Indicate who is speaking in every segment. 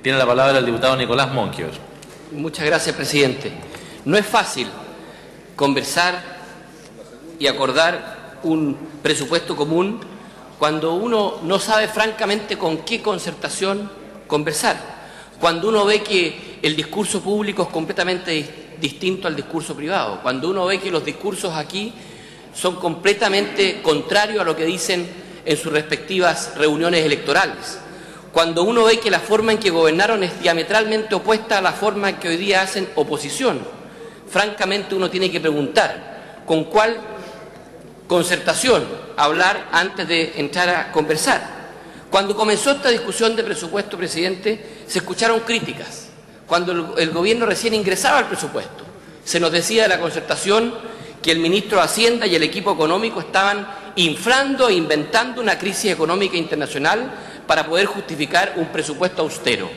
Speaker 1: Tiene la palabra el diputado Nicolás Monkever.
Speaker 2: Muchas gracias, presidente. No es fácil conversar y acordar un presupuesto común cuando uno no sabe francamente con qué concertación conversar, cuando uno ve que el discurso público es completamente distinto al discurso privado, cuando uno ve que los discursos aquí son completamente contrarios a lo que dicen en sus respectivas reuniones electorales, cuando uno ve que la forma en que gobernaron es diametralmente opuesta a la forma en que hoy día hacen oposición. Francamente uno tiene que preguntar con cuál concertación hablar antes de entrar a conversar. Cuando comenzó esta discusión de presupuesto, presidente, se escucharon críticas. Cuando el gobierno recién ingresaba al presupuesto, se nos decía de la concertación que el ministro de Hacienda y el equipo económico estaban inflando e inventando una crisis económica internacional para poder justificar un presupuesto austero.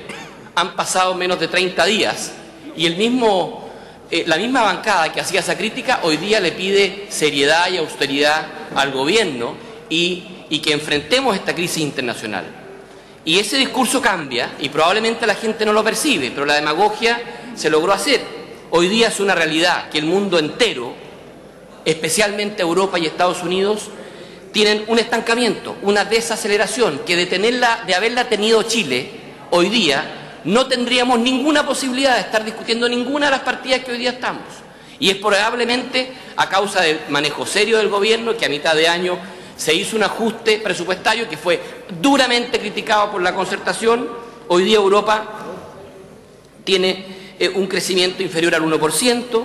Speaker 2: Han pasado menos de 30 días y la misma bancada que hacía esa crítica hoy día le pide seriedad y austeridad al gobierno y que enfrentemos esta crisis internacional. Y ese discurso cambia y probablemente la gente no lo percibe, pero la demagogia se logró hacer. Hoy día es una realidad que el mundo entero, especialmente Europa y Estados Unidos, tienen un estancamiento, una desaceleración, que de haberla tenido Chile hoy día no tendríamos ninguna posibilidad de estar discutiendo ninguna de las partidas que hoy día estamos. Y es probablemente a causa del manejo serio del gobierno que a mitad de año se hizo un ajuste presupuestario que fue duramente criticado por la concertación. Hoy día Europa tiene un crecimiento inferior al 1%,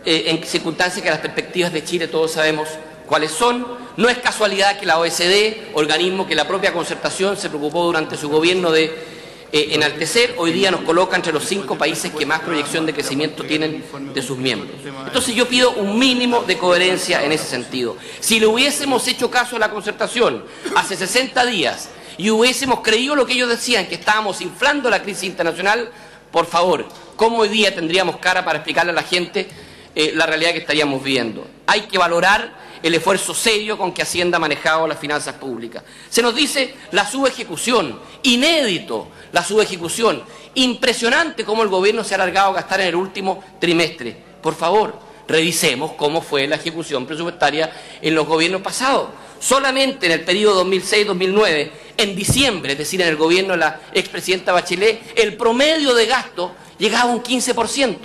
Speaker 2: en circunstancias que las perspectivas de Chile todos sabemos cuáles son. No es casualidad que la OECD, organismo que la propia concertación se preocupó durante su gobierno de enaltecer, hoy día nos coloca entre los 5 países que más proyección de crecimiento tienen de sus miembros. Entonces yo pido un mínimo de coherencia en ese sentido. Si le hubiésemos hecho caso a la concertación hace 60 días y hubiésemos creído lo que ellos decían, que estábamos inflando la crisis internacional, por favor, ¿cómo hoy día tendríamos cara para explicarle a la gente la realidad que estaríamos viviendo? Hay que valorar el esfuerzo serio con que Hacienda ha manejado las finanzas públicas. Se nos dice la subejecución, inédito la subejecución, impresionante cómo el gobierno se ha alargado a gastar en el último trimestre. Por favor, revisemos cómo fue la ejecución presupuestaria en los gobiernos pasados. Solamente en el periodo 2006-2009, en diciembre, es decir, en el gobierno de la expresidenta Bachelet, el promedio de gasto llegaba a un 15%.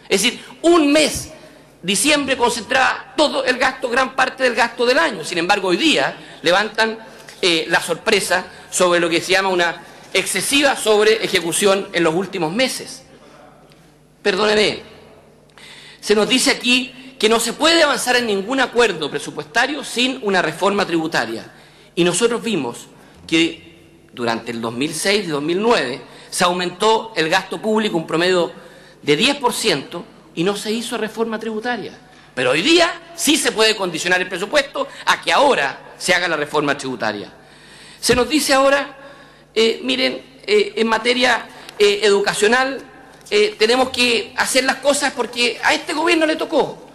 Speaker 2: Es decir, un mes, diciembre, concentraba todo el gasto, gran parte del gasto del año. Sin embargo, hoy día levantan la sorpresa sobre lo que se llama una excesiva sobre ejecución en los últimos meses. Perdóneme, se nos dice aquí que no se puede avanzar en ningún acuerdo presupuestario sin una reforma tributaria. Y nosotros vimos que durante el 2006 y 2009 se aumentó el gasto público un promedio de 10% y no se hizo reforma tributaria. Pero hoy día sí se puede condicionar el presupuesto a que ahora se haga la reforma tributaria. Se nos dice ahora, miren, en materia educacional tenemos que hacer las cosas porque a este gobierno le tocó.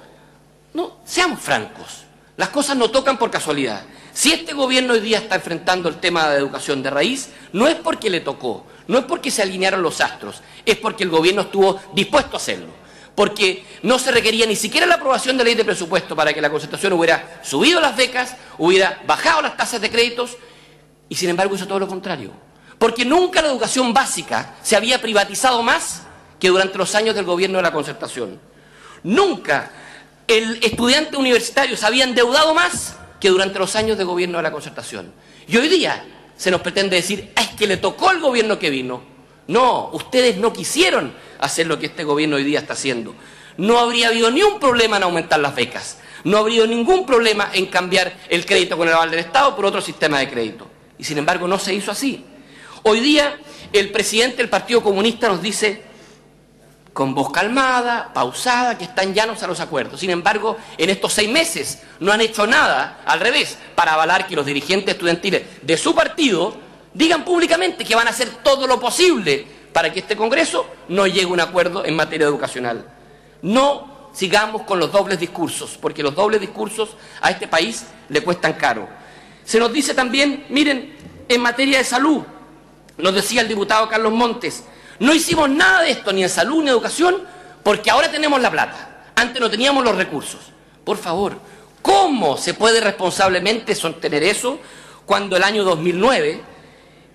Speaker 2: No, seamos francos, las cosas no tocan por casualidad. Si este gobierno hoy día está enfrentando el tema de educación de raíz, no es porque le tocó, no es porque se alinearon los astros, es porque el gobierno estuvo dispuesto a hacerlo, porque no se requería ni siquiera la aprobación de ley de presupuesto para que la concertación hubiera subido las becas, hubiera bajado las tasas de créditos, y sin embargo hizo todo lo contrario. Porque nunca la educación básica se había privatizado más que durante los años del gobierno de la concertación. Nunca el estudiante universitario se había endeudado más que durante los años de gobierno de la concertación. Y hoy día se nos pretende decir, es que le tocó al gobierno que vino. No, ustedes no quisieron hacer lo que este gobierno hoy día está haciendo. No habría habido ni un problema en aumentar las becas. No habría ningún problema en cambiar el crédito con el aval del Estado por otro sistema de crédito. Y sin embargo no se hizo así. Hoy día el presidente del Partido Comunista nos dice, con voz calmada, pausada, que están llanos a los acuerdos. Sin embargo, en estos 6 meses no han hecho nada, al revés, para avalar que los dirigentes estudiantiles de su partido digan públicamente que van a hacer todo lo posible para que este Congreso no llegue a un acuerdo en materia educacional. No sigamos con los dobles discursos, porque los dobles discursos a este país le cuestan caro. Se nos dice también, miren, en materia de salud, nos decía el diputado Carlos Montes, No hicimos nada de esto, ni en salud ni en educación, porque ahora tenemos la plata. Antes no teníamos los recursos. Por favor, ¿cómo se puede responsablemente sostener eso cuando el año 2009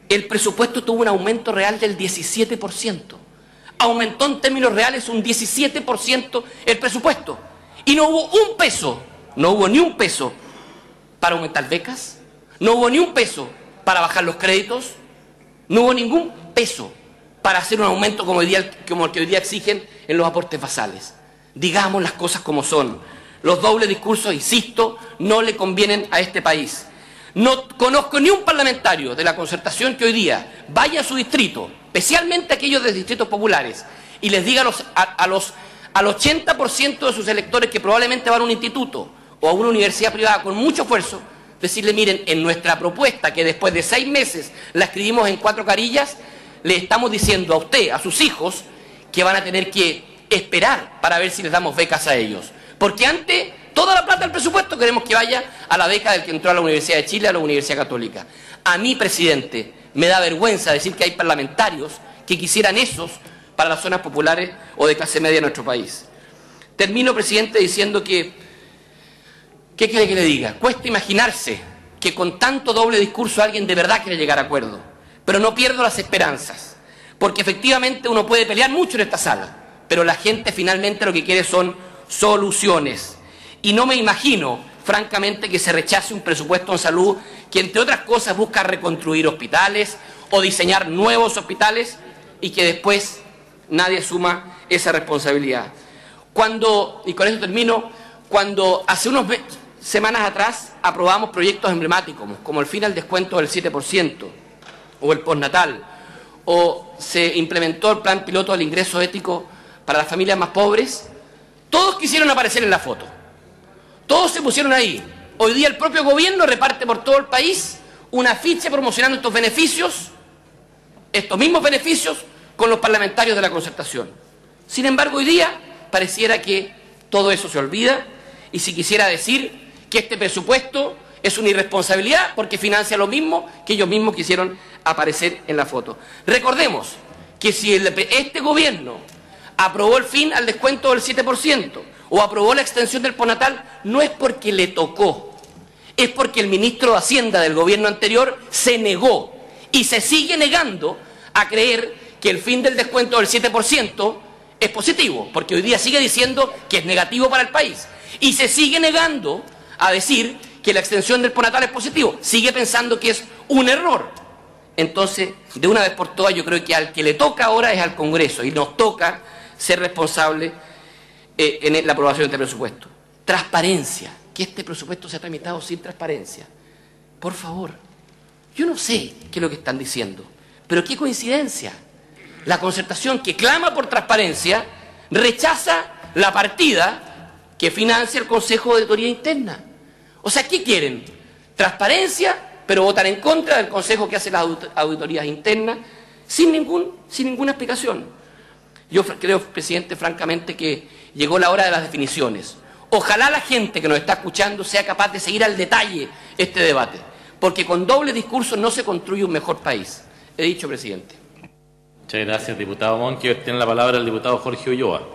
Speaker 2: el presupuesto tuvo un aumento real del 17%? Aumentó en términos reales un 17% el presupuesto. Y no hubo un peso, no hubo ni un peso para aumentar becas, no hubo ni un peso para bajar los créditos, no hubo ningún peso para hacer un aumento como el que hoy día exigen en los aportes basales. Digamos las cosas como son. Los dobles discursos, insisto, no le convienen a este país. No conozco ni un parlamentario de la Concertación que hoy día vaya a su distrito, especialmente aquellos de distritos populares, y les diga al 80% de sus electores que probablemente van a un instituto o a una universidad privada con mucho esfuerzo, decirle, miren, en nuestra propuesta, que después de 6 meses la escribimos en 4 carillas, le estamos diciendo a usted, a sus hijos, que van a tener que esperar para ver si les damos becas a ellos. Porque antes, toda la plata del presupuesto queremos que vaya a la beca del que entró a la Universidad de Chile, a la Universidad Católica. A mí, presidente, me da vergüenza decir que hay parlamentarios que quisieran esos para las zonas populares o de clase media de nuestro país. Termino, presidente, diciendo que, ¿qué quiere que le diga? Cuesta imaginarse que con tanto doble discurso alguien de verdad quiere llegar a acuerdo. Pero no pierdo las esperanzas, porque efectivamente uno puede pelear mucho en esta sala, pero la gente finalmente lo que quiere son soluciones. Y no me imagino, francamente, que se rechace un presupuesto en salud que, entre otras cosas, busca reconstruir hospitales o diseñar nuevos hospitales y que después nadie asuma esa responsabilidad. Y con eso termino, cuando hace unas semanas atrás aprobamos proyectos emblemáticos, como el fin al descuento del 7%, o el postnatal, o se implementó el plan piloto del ingreso ético para las familias más pobres, todos quisieron aparecer en la foto. Todos se pusieron ahí. Hoy día el propio gobierno reparte por todo el país un afiche promocionando estos beneficios, estos mismos beneficios, con los parlamentarios de la Concertación. Sin embargo, hoy día pareciera que todo eso se olvida y si quisiera decir que este presupuesto es una irresponsabilidad porque financia lo mismo que ellos mismos quisieron aparecer en la foto. Recordemos que si este gobierno aprobó el fin al descuento del 7% o aprobó la extensión del postnatal, no es porque le tocó, es porque el ministro de Hacienda del gobierno anterior se negó y se sigue negando a creer que el fin del descuento del 7% es positivo, porque hoy día sigue diciendo que es negativo para el país y se sigue negando a decir que la extensión del postnatal es positivo, sigue pensando que es un error. Entonces, de una vez por todas, yo creo que al que le toca ahora es al Congreso y nos toca ser responsables en la aprobación de este presupuesto. Transparencia, que este presupuesto se ha tramitado sin transparencia. Por favor, yo no sé qué es lo que están diciendo, pero qué coincidencia. La Concertación, que clama por transparencia, rechaza la partida que financia el Consejo de Auditoría Interna. O sea, ¿qué quieren? Transparencia, pero votan en contra del Consejo que hace las auditorías internas sin ninguna explicación. Yo creo, presidente, francamente, que llegó la hora de las definiciones. Ojalá la gente que nos está escuchando sea capaz de seguir al detalle este debate, porque con doble discurso no se construye un mejor país. He dicho, presidente.
Speaker 1: Muchas gracias, diputado Monquio. Tiene la palabra el diputado Jorge Ulloa.